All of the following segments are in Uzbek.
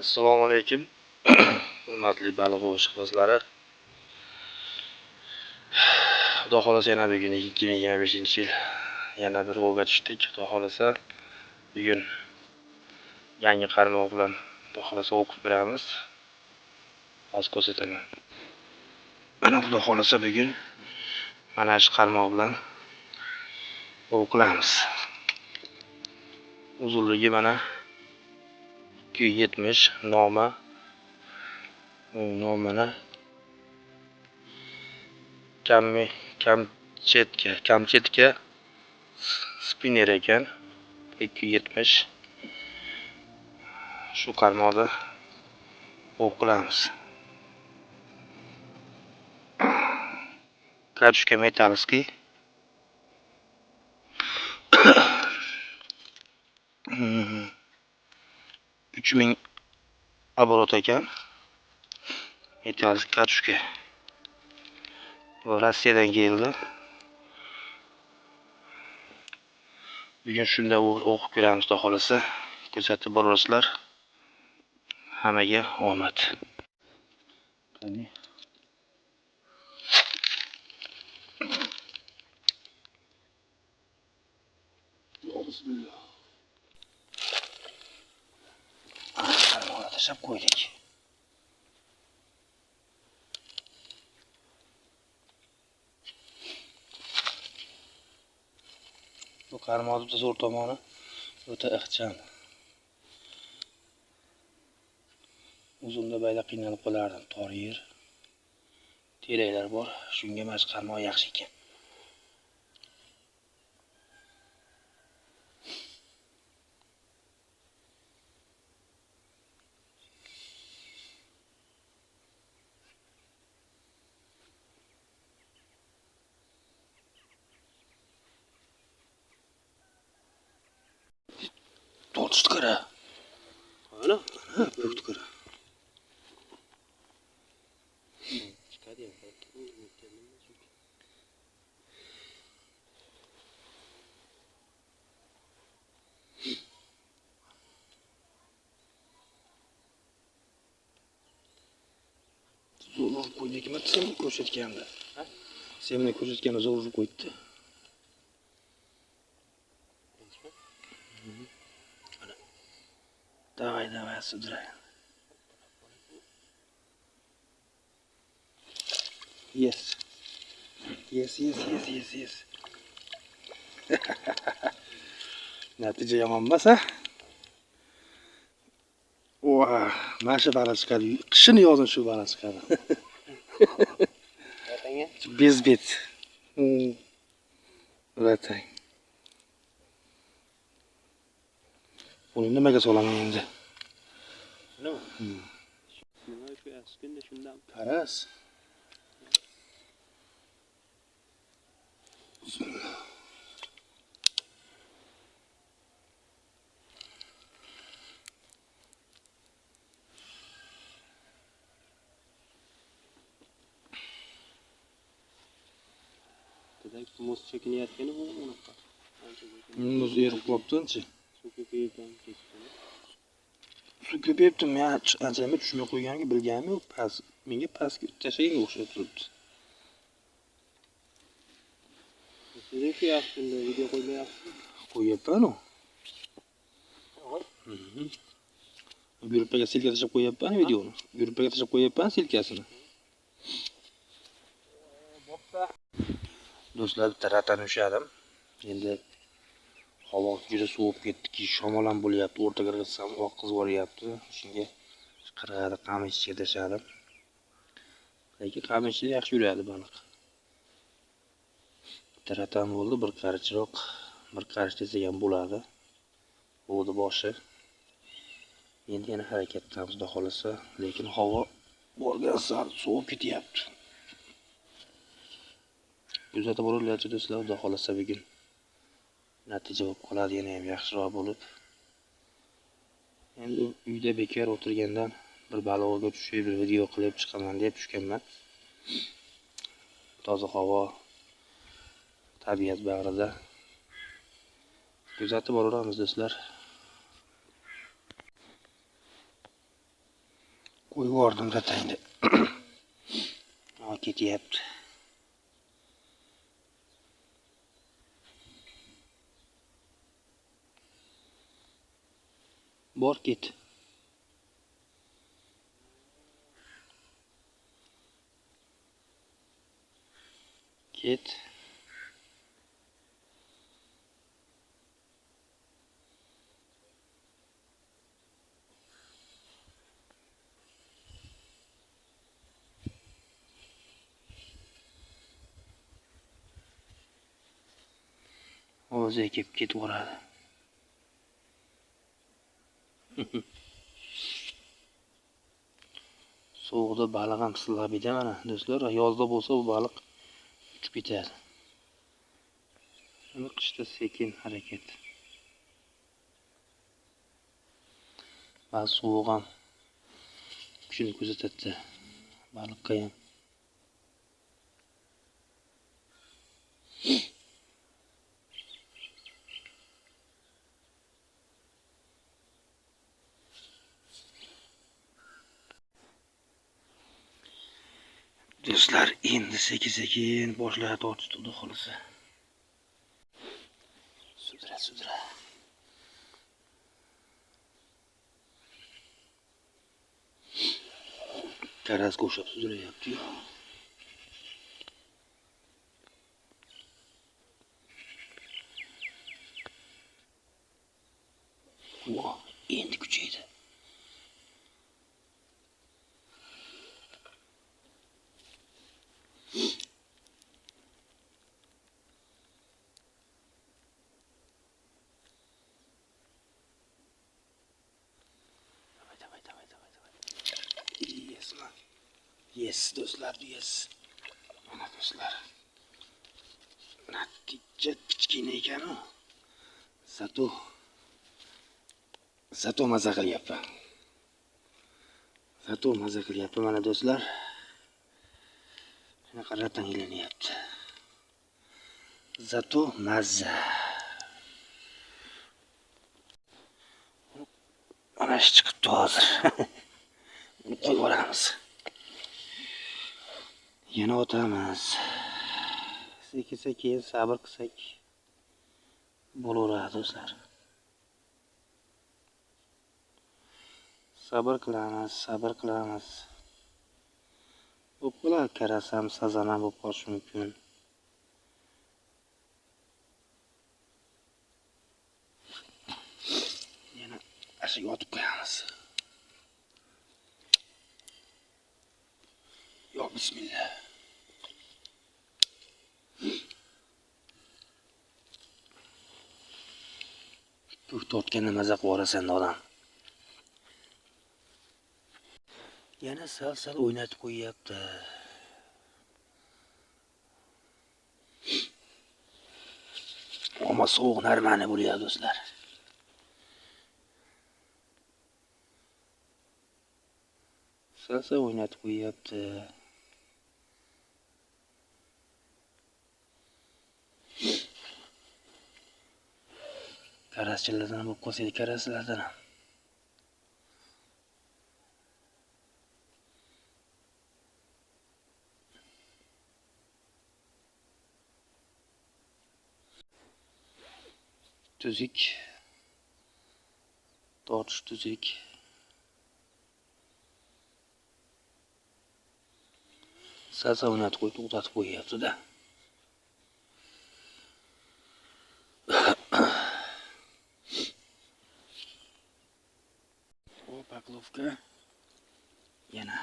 Assalomu alaykum. Hurmatli baliq ishqibozlari. Xudo xolasa yana bugun 2025-yil yana bir ovga tushdik. Xudo xolasa bugun yangi qarmoq bilan xudo xolasa o'qib beramiz. Hozir ko'rsataman. Mana xudo xolasa bugun mana shu qarmoq bilan o'qilamiz. Uzunligi mana 270, nomini kamchetka spinner ekan 270. Shu qarmoqda o'qilamiz. Katushka metalskiy 3000 оборот ekan. Metalskiy katushka. Bu Rossiyadan keldi. Bugun shunda o'qib ko'ramiz, xudo xolasa. Kuzatib borasizlar. Hammaga omad. Qani. Bismillah. Qarmoqni tashlab qo'ydik. Bu qarmoqning zo'r tomoni o'ta ixcham. Uzunda bayda qiynalib qolardim, tor yer. Teraklar bor, shunga mas qarmoq yaxshi ekan. To'rt qara. Ana, to'rt qara. Chiqadi ham. Zo'r qo'ydik, men sen ko'rsatganda. Sen meni ko'rsatganda zo'r qo'ydi. Давай, судрай. Yes. Natija yomon emas, ha? Voh, mana shu baliq chiqadi. Qishini yozin shu baliq chiqadi. Bezbet. Ratang. Buni nimaga solaman endi? Nima? Nima shu askunda shundan. Qaras. Bismillah. Demak, muz chekinayotgani bu unaqa. Muz erib qolibdi-chi. Su ko'payibdimi? Anchami tushmay qo'yganki, bilganmi? Past, menga pastga tashlaganga o'xshab turibdi. Sizga shu yaxshida video qo'ymayapsizmi? Qo'yapman-ku. Gruppaga silka tashlab qo'yapman videoni. Gruppaga tashlab qo'yapman silkasini. Do'stlar, bitta ratani ushladim. Endi havo juda sovib ketdiki, shamol ham bo'lyapti. O'rtaga qilsam oqqiz boryapti. Shunga qirg'ada qamishga tashladim. Lekin qamishda yaxshi yuradi baliq. Bitta ratan bo'ldi, bir qarichroq, bir qarich desak ham bo'ladi. Bo'ldi boshi. Endi yana harakatdamiz, xudo xolasa, lekin havo borgan sari sovib ketyapti. Kuzatib borasizlar do'stlar, xudo xolasa bugun natija bo'lib qoladi, yana ham yaxshiroq bo'lib. Endi uyda bekor o'tirgandan bir baliqga tushib, bir video qilib chiqaman deb tushganman. Toza havo, tabiat bag'rida kuzatib boraveramiz do'stlar. qo'yib yubordim ratangda. Ketyapti. Bor ket. Ket. O'zi kelib ketaveradi. Sovuqda baliq ham silab ketadi mana do'stlar. Yozda bo'lsa bu baliq uchib ketadi. Endi qishda sekin harakat. Ba'zi sovuq ham kuchini ko'rsatadi baliqqa ham. Do'stlar, endi sekin-sekin boshlaydi tortishni xudo xolisa. Sudra. Karas qo'shib sudrayapti-yu. Endi kuchaydi. Yes do'stlar, yes. Mana do'stlar. Natija kichkina ekan-ku. Zato maza qilyapti. Mana do'stlar. Shunaqa ratangilanyapti. Zato mazza. Mana shu chiqibdi hozir. Uni qo'yib yuboramiz. Yana o'tamiz. Sekin sabr qilsak bo'laveradi do'stlar. Sabr qilamiz. Bo'plar, karasam, sazanam bo'lib qolishi mumkin. Yana ashiga otib qo'yamiz. Yo, bismillah. Bu tortganda maza qilib yuborasan odam. Yana sal o'ynatib qo'yapti. Ammo sovuq narmani bo'lyapti do'stlar. Sal o'ynatib qo'yapti. Karaschilardan bo'lib qolsaydi, karaslardan. Tuzuk. Tortish tuzuk. Sal o'ynatib qo'yib, to'xtatib qo'yyapti-da. Paklovka. Yana.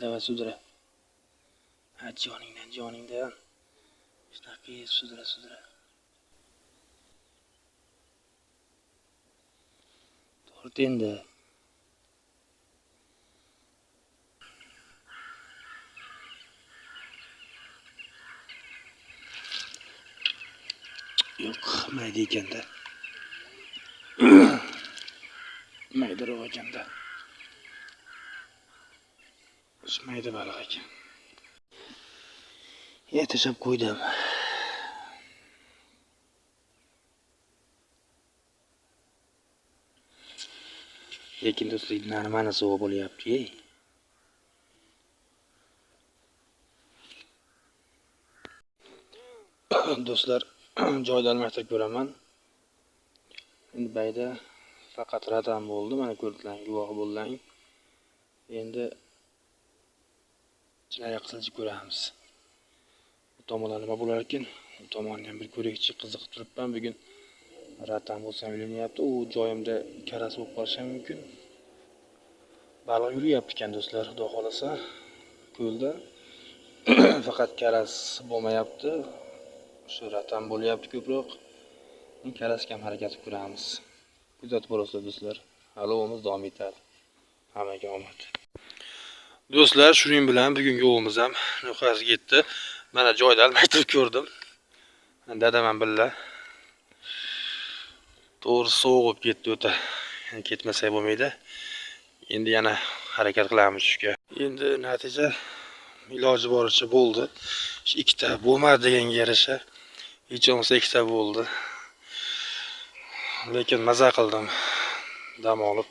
Davay sudra. Joningdan. Shunaqa sudra. Tort endi. Yo'q, mayda ekanda. Maydaroq ekanda. Pishmaydi baliq ekan. Yetishib qo'ydim. Lekin do'stlar, mana suv bo'lyapti. Do'stlar, joyda almashtirib ko'raman. Endi bayda faqat radam bo'ldi. Mana ko'rdinglar, guvoh bo'lding. Endi chinay qilib ko'ramiz. Bu tomonlar nima bo'lar ekan? Bu tomonni ham bir ko'rikchi, qiziqib turibman bugun. Radam bo'lsam bilinyapti. U joyimda karas bo'lib qolishi mumkin. Baliq yuryapti ekan do'stlar, xudo xolasa. Ko'lda faqat karas bo'lmayapti. Shu radam bo'lyapti ko'proq. Karasga ham harakat qilamiz. Kuzatib borasizlar do'stlar. Halovimiz davom etadi. Hammaga omad. Do'stlar, shuning bilan bugungi ovimiz ham nihoyasiga yetdi. Mana joyda almashtirib ko'rdim. Dadam ham billa. To'g'ri sovuq ketdi o'ta. Ketmasa bo'lmaydi. Endi yana harakat qilamiz shunga. Endi natija iloji boricha bo'ldi. Ikkita bo'lmadi deganga yarasha. Hech bo'lmasa ikkita bo'ldi. Lekin maza qildim. Dam olib.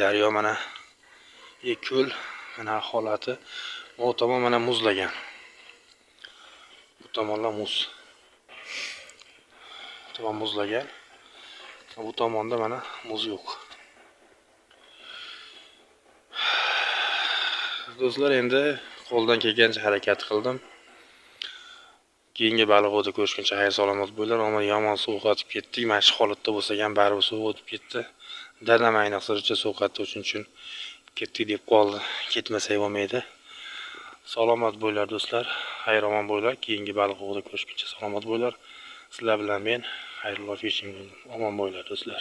Daryo mana ko'l mana holati. Bu tomon mana muzlagan. Bu tomonlar muz. Bu tomon muzlagan. Bu tomonda mana muz yo'q. Do'stlar, endi qo'ldan kelgancha harakat qildim. Keyingi baliq o'tib ko'rishguncha xayr salomat bo'linglar. Ammo yomon sovqotib ketdik. Mana shu holatda bo'lsa ham baribir suv o'tib ketdi. Dadam ayniqsa sovqatdi uchun ketdik deb qoldi. Ketmasa bo'lmaydi. Salomat bo'linglar do'stlar. Xayr omon bo'linglar. Keyingi baliq o'tib ko'rishguncha salomat bo'linglar. Sizlar bilan men xayrli keching. Omon bo'linglar do'stlar.